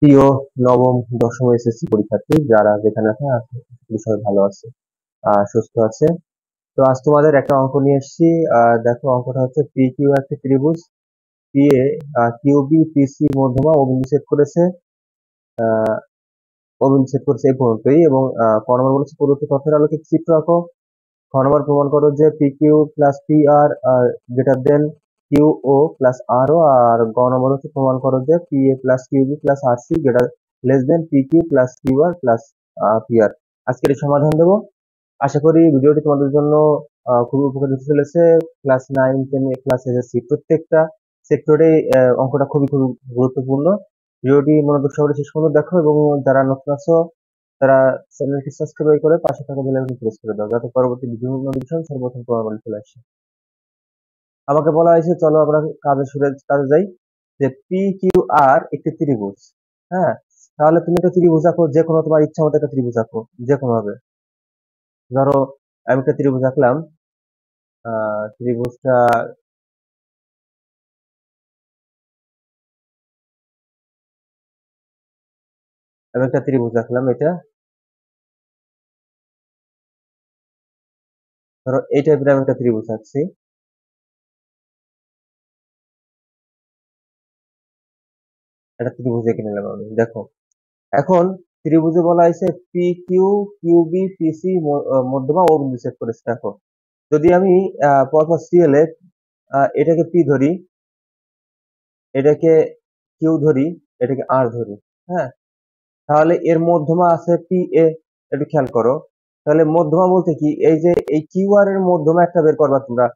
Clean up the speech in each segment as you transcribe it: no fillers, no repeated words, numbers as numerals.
প্রিয় নবম দশম এসএসসি পরীক্ষার্থী যারা যেখানে আছে সবাই ভালো আছে, সুস্থ আছে। তো আজ তোমাদের একটা অঙ্ক নিয়ে এসেছি। দেখো অঙ্কটা হচ্ছে পি কিউ একটা ত্রিভুজ, পি এ কিউবি পিসি মধ্যমা অবিন্দু সেট করেছে, অবিন্দু সেট করেছে এই পর্যন্তই। এবং ক নম্বর বলেছে প্রদত্ত তথ্যের আলোকে একটি চিত্র আঁকো। খ নম্বর প্রমাণ করো যে P Q plus P R greater than Q O plus R O. আর গ নম্বর হচ্ছে প্রমাণ করো যে P A plus Q B plus R C greater less than P Q plus Q R plus P R. আজকের এই সমাধান দেবো। আশা করি ভিডিওটি তোমাদের জন্য খুবই উপকারী হতে চলেছে। ক্লাস 9, 10 ক্লাস এসএসসি প্রত্যেকটা সেক্টরে অঙ্কটা খুবই খুবই গুরুত্বপূর্ণ। ভিডিওটি মনোযোগ সহকারে শেষ পর্যন্ত দেখো এবং যারা নতুন আছো তারা চ্যানেলটি সাবস্ক্রাইব করে পাশে থাকা বেল আইকনটি প্রেস করে দাও যাতে পরবর্তী ভিডিও নোটিফিকেশন সর্বপ্রথম তোমার মোবাইলে চলে আসে। আমাকে বলা হয়েছে চলো আমরা কাজে যাই। যে পি কিউ আর একটি ত্রিভুজ। হ্যাঁ, তাহলে তুমি একটা ত্রিভুজ আঁকো, যে কোনো তোমার ইচ্ছা মতো একটা ত্রিভুজ আঁকো যে কোনো ভাবে। ধরো আমি একটা ত্রিভুজ আঁকলাম। ত্রিভুজটা আমি একটা ত্রিভুজ আঁকলাম, এটা ধরো এই টাইপের আমি একটা ত্রিভুজ আঁকছি। একটা ত্রিভুজ এঁকে নিলাম আমি, দেখো। এখন ত্রিভুজে বলা হয়েছে পি কিউ কিউবি পিসি মধ্যমা ও বিন্দু সেট করেছে। দেখো যদি আমি পরপর সিরিয়ালে এটাকে পি ধরি, এটাকে কিউ ধরি, এটাকে আর ধরি। হ্যাঁ, তাহলে এর মধ্যমা আছে পি এ। একটু খেয়াল করো, তাহলে মধ্যমা বলতে কি, এই যে এই কিউ আর এর মধ্যমা একটা বের করবা তোমরা,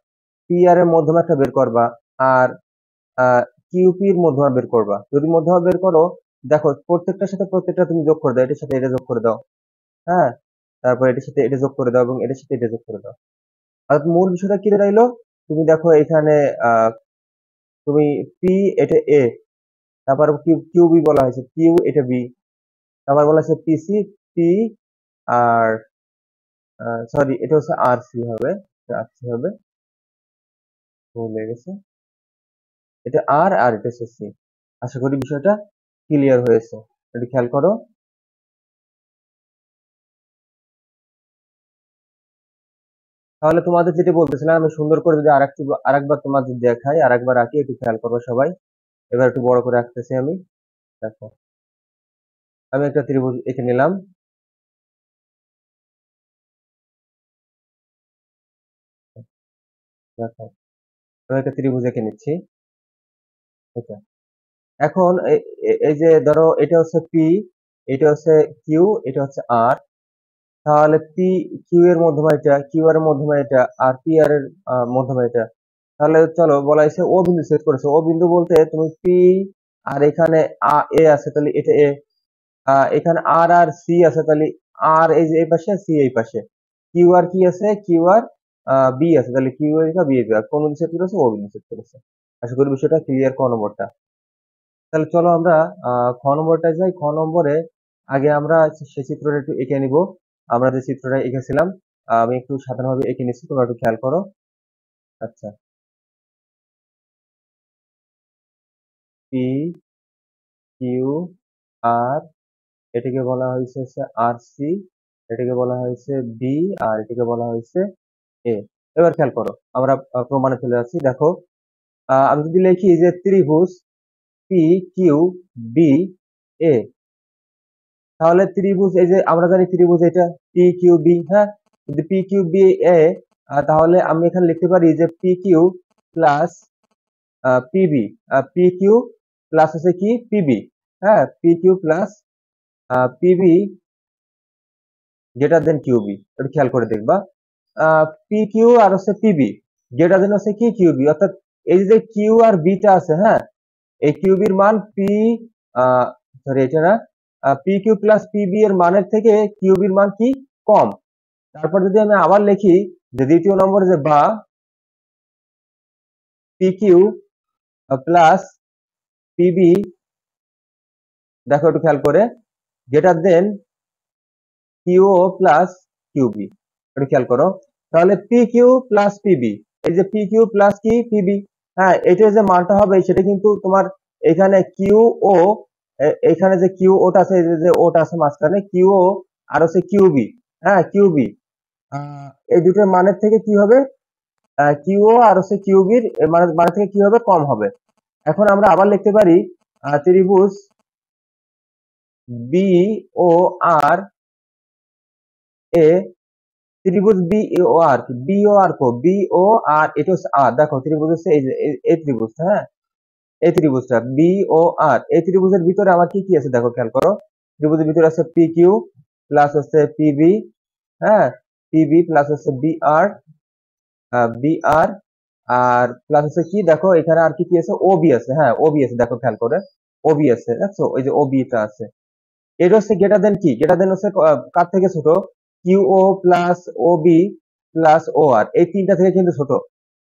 পি আর এর মধ্যমা একটা বের করবা, আর কিউপি এর মধ্যমা বের করবা। যদি মধ্যমা বের করো, দেখো প্রত্যেকটার সাথে প্রত্যেকটা তুমি যোগ করে দাও, এটার সাথে এটা যোগ করে দাও। হ্যাঁ, তারপর এটার সাথে এটা যোগ করে দাও এবং এটার সাথে এটা যোগ করে দাও। আর মূল বিষয়টা কি দাঁড়াইলো, তুমি দেখো এখানে আহ তুমি পি এটা এ, তারপর কিউবি বলা হয়েছে, কিউ এটা বি, তারপর বলা হয়েছে পিসি পি, আর সরি এটা হচ্ছে আর সি হবে, আর সি হবে, ভুল হয়ে গেছে। এটা আর আর এটা হচ্ছে সি। আশা করি বিষয়টা ক্লিয়ার হয়েছে, একটু খেয়াল করো। তাহলে তোমাদের যেটা বলতেছিলাম, আমি সুন্দর করে যদি আরেকবার তোমাদের দেখাই, আরেকবার আঁকি, একটু খেয়াল করবো সবাই। এবার একটু বড় করে আঁকতেছি আমি। দেখো আমি একটা ত্রিভুজ এঁকে নিলাম। দেখো আমি একটা ত্রিভুজ এঁকে নিচ্ছি। এটা এখন এই যে ধরো এটা হচ্ছে পি, এটা হচ্ছে কিউ, এটা হচ্ছে আর। তাহলে পি কিউ এর মধ্যমা এটা, কিউ আর এর মধ্যমা এটা, আর পি আর এর মধ্যমা এটা। তাহলে চলো বলা হয়েছে ও বিন্দু সেট করেছে। ও বিন্দু বলতে তুমি পি আর এখানে এ আছে, তাহলে এটা এ। এখানে আর আর সি আছে, তাহলে আর এই যে এই পাশে, সি এই পাশে। কিউ আর কি আছে, কিউ আর বি আছে, তাহলে কিউ এর বি এর কোন বিন্দু সেট করেছে, ও বিন্দু সেট করেছে। আশা করি বিষয়টা ক্লিয়ার। ক নম্বরটা, তাহলে চলো আমরা খ নম্বরটায় যাই। খ নম্বরে আগে আমরা সে চিত্রটা একটু এঁকে নিব। আমরা যে চিত্রটা এঁকেছিলাম, আমি একটু সাধারণভাবে এঁকে নিচ্ছি, তোমরা একটু খেয়াল করো। আচ্ছা, পি কিউ আর, এটাকে বলা হয়েছে আর সি, এটাকে বলা হয়েছে বি, আর এটাকে বলা হয়েছে এ। এবার খেয়াল করো, আমরা প্রমাণে চলে যাচ্ছি। দেখো আমি যদি লিখি যে ত্রিভুজ পি কিউ বি এ, তাহলে ত্রিভুজ এই যে আমরা জানি ত্রিভুজ এটা পি কিউ বি। হ্যাঁ, যদি পি কিউ বি এ, তাহলে আমি এখানে লিখতে পারি যে P Q plus P B. P Q plus হচ্ছে কি পিবি। হ্যাঁ, P Q plus P B greater than Q B. একটু খেয়াল করে দেখবা, পি কিউ আর হচ্ছে পিবি গ্রেটার দেন হচ্ছে কি কিউবি। অর্থাৎ এই যে কিউ আর বিটা আছে, হ্যাঁ, এই কিউবির মান পি, সরি এটা না, পি কিউ প্লাস পিবি এর মানের থেকে কিউবির মান কি কম। তারপর যদি আমি আবার লিখি যে দ্বিতীয় নম্বরে যে বা পি কিউ প্লাস পিবি, দেখো একটু খেয়াল করে, গ্রেটার দেন কিউ প্লাস কিউবি। একটু খেয়াল করো, তাহলে পি কিউ প্লাস পিবি, এই যে পি কিউ প্লাস কি পিবি, হ্যাঁ, এটা যে মানটা হবে সেটা কিন্তু তোমার এখানে কিউ ও এইখানে যে কিউ ওটা আছে, এই যে ওটা আছে মাঝখানে কিউ ও আর হচ্ছে কিউবি, হ্যাঁ কিউবি, এই দুটোর মানের থেকে কি হবে, কিউ ও আর হচ্ছে কিউবির মানে থেকে কি হবে, কম হবে। এখন আমরা আবার লিখতে পারি ত্রিভুজ বি ও আর এ, ত্রিভুজ বি ও আর, বি ও আর কো, বি ও আর, এটা হচ্ছে আর, দেখো ত্রিভুজ হচ্ছে এই যে এই ত্রিভুজটা, হ্যাঁ এই ত্রিভুজটা বি ও আর, এই ত্রিভুজের ভিতরে আমার কি কি আছে দেখো, খেয়াল করো। ত্রিভুজের ভিতরে আছে পি কিউ প্লাস হচ্ছে পিবি, হ্যাঁ পিবি প্লাস হচ্ছে বি আর, বি আর, আর প্লাস হচ্ছে কি দেখো এখানে আর কি কি আছে, ওবি আছে, হ্যাঁ ওবি আছে, দেখো খেয়াল করে ওবি আছে, দেখছো ওই যে ওবিটা আছে। এটা হচ্ছে গ্রেটার দেন কি, গ্রেটার দেন হচ্ছে কার থেকে ছোট, কিউ ও প্লাস ও বি প্লাস ও আর, এই তিনটা থেকে কিন্তু ছোট।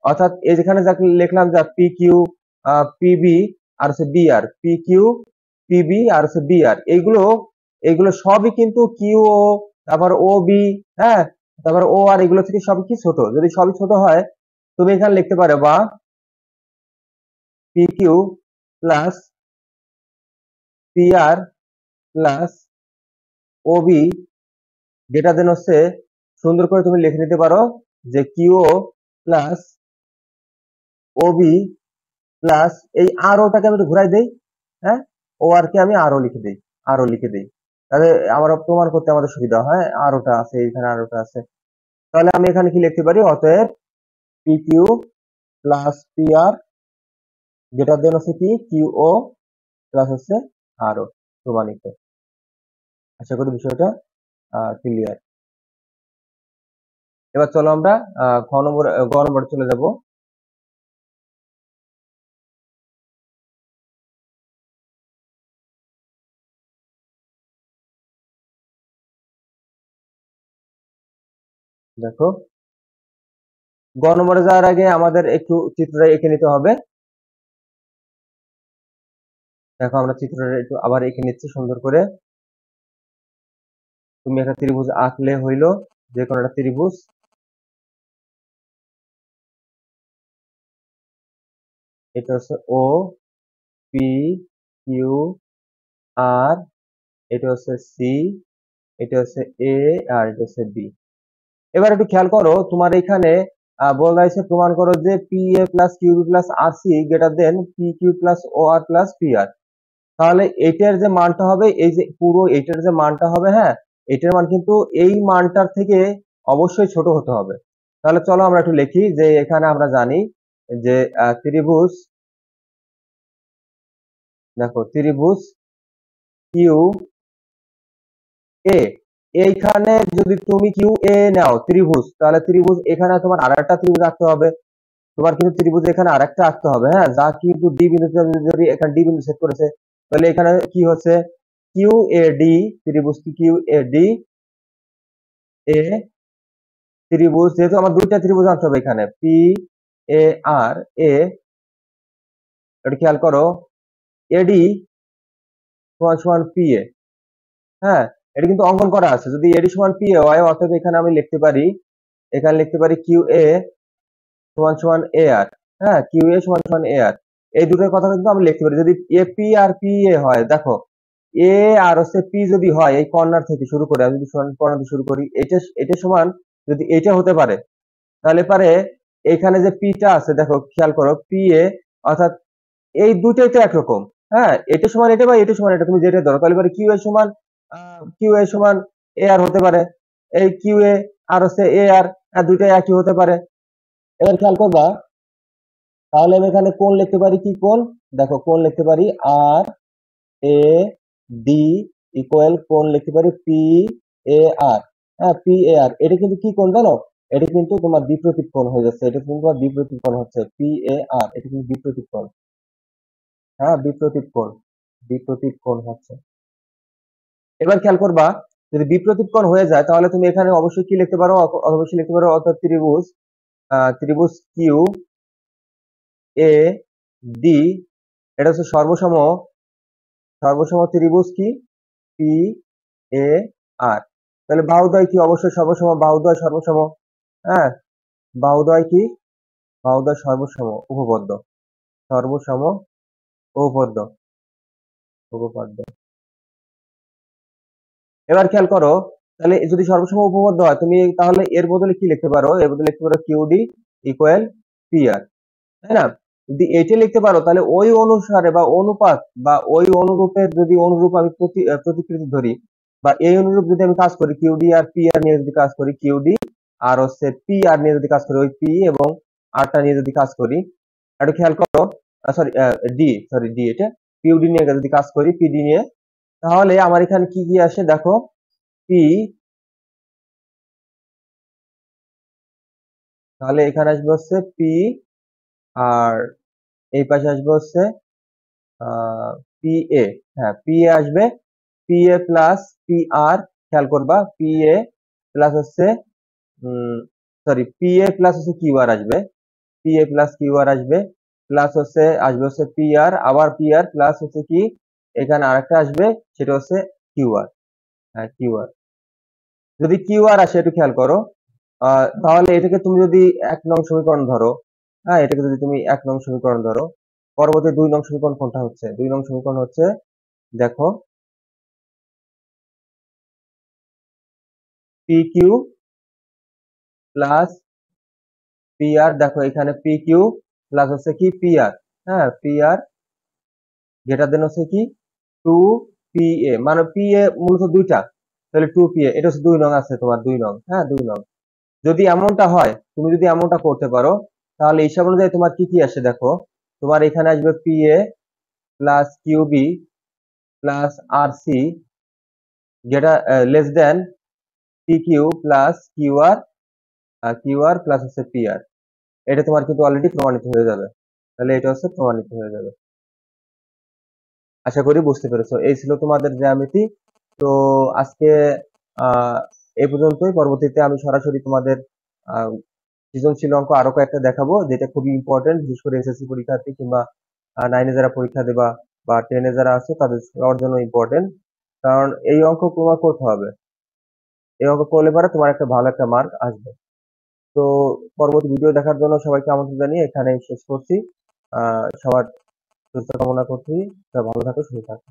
অর্থাৎ এই যেখানে যা লিখলাম যা পি কিউ পিবি আর হচ্ছে বি আর, পি কিউ পিবি আর হচ্ছে বি আর, এইগুলো এইগুলো সবই কিন্তু কিউ ও, তারপর ও বি, হ্যাঁ তারপর ও আর, এগুলো থেকে সবই কি ছোট। যদি সবই ছোট হয় তুমি এখানে লিখতে পারো বা পি কিউ প্লাস পি আর প্লাস ও বি গ্রেটার দেন হচ্ছে, সুন্দর করে তুমি লিখে নিতে পারো যে কিউ প্লাস ও বি প্লাস এই আর ওটাকে আমি একটু ঘুরাই দেই, হ্যাঁ ও আর কে আমি আরও লিখে দিই, আরও লিখে দিই, তাহলে আমার প্রমাণ করতে আমাদের সুবিধা হয়, আর ওটা আছে এখানে, আর ওটা আছে। তাহলে আমি এখানে কি লিখতে পারি, অতএব P Q plus P R greater দেন হচ্ছে কি কিউ ও প্লাস হচ্ছে আর ও, প্রমাণিত। আশা করি বিষয়টা ক্লিয়ার। এবার চলো আমরা গ নম্বর চলে যাব। দেখো গ নম্বরে যাওয়ার আগে আমাদের একটু চিত্রটা এঁকে নিতে হবে। দেখো আমরা চিত্রটা একটু আবার এঁকে নিচ্ছি সুন্দর করে। তুমি একটা ত্রিভুজ আঁকলে হইলো, যে কোনো একটা ত্রিভুজ, এটা হচ্ছে ও পি কিউ আর, এটা হচ্ছে সি, এটা হচ্ছে এ, আর এটা হচ্ছে বি। এবার একটু খেয়াল করো, তোমার এখানে বলা হয়েছে প্রমাণ করো যে P A plus Q B plus R C greater than P Q plus O R plus P R. তাহলে এটার যে মানটা হবে, এই যে পুরো এটার যে মানটা হবে, হ্যাঁ এটার মান কিন্তু এই মানটার থেকে অবশ্যই ছোট হতে হবে। তাহলে চলো আমরা একটু লিখি যে এখানে আমরা জানি যে ত্রিভুজ, দেখো ত্রিভুজ কিউ এ, এইখানে যদি তুমি কিউ এ নাও ত্রিভুজ, তাহলে ত্রিভুজ এখানে তোমার আর একটা ত্রিভুজ আঁকতে হবে, তোমার কিন্তু ত্রিভুজ এখানে আরেকটা আঁকতে হবে, হ্যাঁ যা কিন্তু ডি বিন্দুতে যদি এখানে ডি বিন্দু সেট করেছে, তাহলে এখানে কি হচ্ছে কিউ এ ডি, ত্রিভুজ কিউ এ ডি এ, ত্রিভুজ যেহেতু আমার দুইটা ত্রিভুজ আনতে হবে এখানে পি এ আর এ, এটা খেয়াল করো এডি সমান সমান পি এ, হ্যাঁ এটা কিন্তু অঙ্কন করা আছে, যদি এডি সমান পি এ হয় অর্থাৎ এখানে আমি লিখতে পারি, এখানে লিখতে পারি কিউ এ সমান সমান এ আর, হ্যাঁ কিউ এ সমান সমান এ আর, এই দুটোর কথা কিন্তু আমি লিখতে পারি। যদি A P R P A হয়, দেখো এ আর হচ্ছে পি যদি হয়, এই কর্নার থেকে শুরু করে আমি যদি কর্নার থেকে শুরু করি, এটা এটা সমান যদি এটা হতে পারে, তাহলে পারে এখানে যে পিটা আছে দেখো খেয়াল করো পি এ, অর্থাৎ এই দুটোই তো একরকম, হ্যাঁ এটা সমান এটা বা এটা সমান এটা, তুমি যেটা ধরো, তাহলে পারে কিউ এ সমান কিউ এ সমান এ আর হতে পারে, এই কিউ এ আর হচ্ছে এ আর, দুইটাই একই হতে পারে। এবার খেয়াল করবা, তাহলে আমি এখানে কোণ লিখতে পারি, কি কোণ, দেখো কোণ লিখতে পারি আর এ ডি ইকুয়াল কোণ লিখতে পারি পি এ আর, হ্যাঁ পি এ আর, এটা কিন্তু কি কোণ জানো, এটা কিন্তু তোমার বিপরীত কোণ হয়ে যাচ্ছে, এটা কিন্তু তোমার বিপরীত কোণ হচ্ছে পি এ আর, এটা কিন্তু বিপরীত কোণ, হ্যাঁ বিপরীত কোণ হচ্ছে। এবার খেয়াল করবা, যদি বিপরীত কোণ হয়ে যায় তাহলে তুমি এখানে অবশ্যই কি লিখতে পারো, অবশ্যই লিখতে পারো অর্থাৎ ত্রিভুজ ত্রিভুজ কিউ এ ডি, এটা হচ্ছে সর্বসম, সর্বসম ত্রিভুজ কি পি এ আর, তাহলে বাহুদ্বয় কি, অবশ্যই সর্বসম, বাহুদ্বয় সর্বসম, হ্যাঁ বাহুদ্বয় কি, বাহুদ্বয় সর্বসম উপপাদ্য, সর্বসম উপপাদ্য, উপপাদ্য। এবার খেয়াল করো, তাহলে যদি সর্বসম উপপাদ্য হয় তুমি তাহলে এর বদলে কি লিখতে পারো? এর বদলে লিখতে পারো কিউডি ইকুয়াল পি আর, তাই না? যদি এটা লিখতে পারো তাহলে ওই অনুসারে বা অনুপাত বা ওই অনুরূপের যদি অনুরূপ আমি প্রতিকৃতি ধরি বা এই অনুরূপ যদি আমি কাজ করি কিউডি আর পি আর নিয়ে যদি কাজ করি, কিউডি আর হচ্ছে পি আর নিয়ে যদি কাজ করি, ওই পি এবং আরটা নিয়ে যদি কাজ করি, একটু খেয়াল করো, ডি এটা পিউডি নিয়ে যদি কাজ করি, পিডি নিয়ে, তাহলে আমার এখানে কি কি আসে দেখো, পি, তাহলে এখানে আসবে হচ্ছে পি, আর এই পাশে আসবে হচ্ছে পি এ, হ্যাঁ পি এ আসবে, পি এ প্লাস পি আর, খেয়াল করবা পি এ প্লাস হচ্ছে পি এ প্লাস হচ্ছে কিউ আর আসবে, পি এ প্লাস কিউ আর আসবে, প্লাস হচ্ছে আসবে হচ্ছে পি আর, আবার পি আর প্লাস হচ্ছে কি এখানে আরেকটা আসবে, সেটা হচ্ছে কিউ আর, হ্যাঁ কিউ আর। যদি কিউ আর আসে একটু খেয়াল করো, তাহলে এটাকে তুমি যদি ১ নং সমীকরণ ধরো, হ্যাঁ এটাকে যদি তুমি ১ নং সমীকরণ ধরো, পরবর্তী ২ নং সমীকরণ কোনটা হচ্ছে? ২ নং সমীকরণ হচ্ছে দেখো পি কিউ প্লাস পি আর, দেখো এখানে পি কিউ প্লাস হচ্ছে কি পি আর, হ্যাঁ পি আর গ্রেটার দেন হচ্ছে কি 2 পি এ, মানে পি এ মূলত দুইটা, তাহলে 2 পি এ, এটা হচ্ছে ২ নং আছে তোমার, ২ নং, হ্যাঁ ২ নং। যদি এমনটা হয়, তুমি যদি এমনটা করতে পারো, তাহলে হিসাব অনুযায়ী তোমার কি কি আসে দেখো, তোমার এখানে আসবে P A plus Q B plus R C যেটা less than P Q plus Q R plus হচ্ছে পি আর, এটা তোমার কিন্তু অলরেডি প্রমাণিত হয়ে যাবে, তাহলে এটা হচ্ছে প্রমাণিত হয়ে যাবে। আশা করি বুঝতে পেরেছো, এই ছিল তোমাদের জ্যামিতি। তো আজকে আহ এই পর্যন্তই, পরবর্তীতে আমি সরাসরি তোমাদের আহ সৃজনশীল অঙ্ক আরো কয়েকটা দেখাবো, যেটা খুবই ইম্পর্টেন্ট, বিশেষ করে এসএসসি পরীক্ষার্থী কিংবা 9 এ যারা পরীক্ষা দেবা বা 10 এ যারা আছে তাদের সবার জন্য ইম্পর্টেন্ট, কারণ এই অঙ্ক তোমার করতে হবে, এই অঙ্ক করলে পরে তোমার একটা ভালো একটা মার্ক আসবে। তো পরবর্তী ভিডিও দেখার জন্য সবাইকে আমন্ত্রণ জানিয়ে এখানে শেষ করছি। সবার সুস্থ কামনা করছি, সবাই ভালো থাকো, সুস্থ থাকো।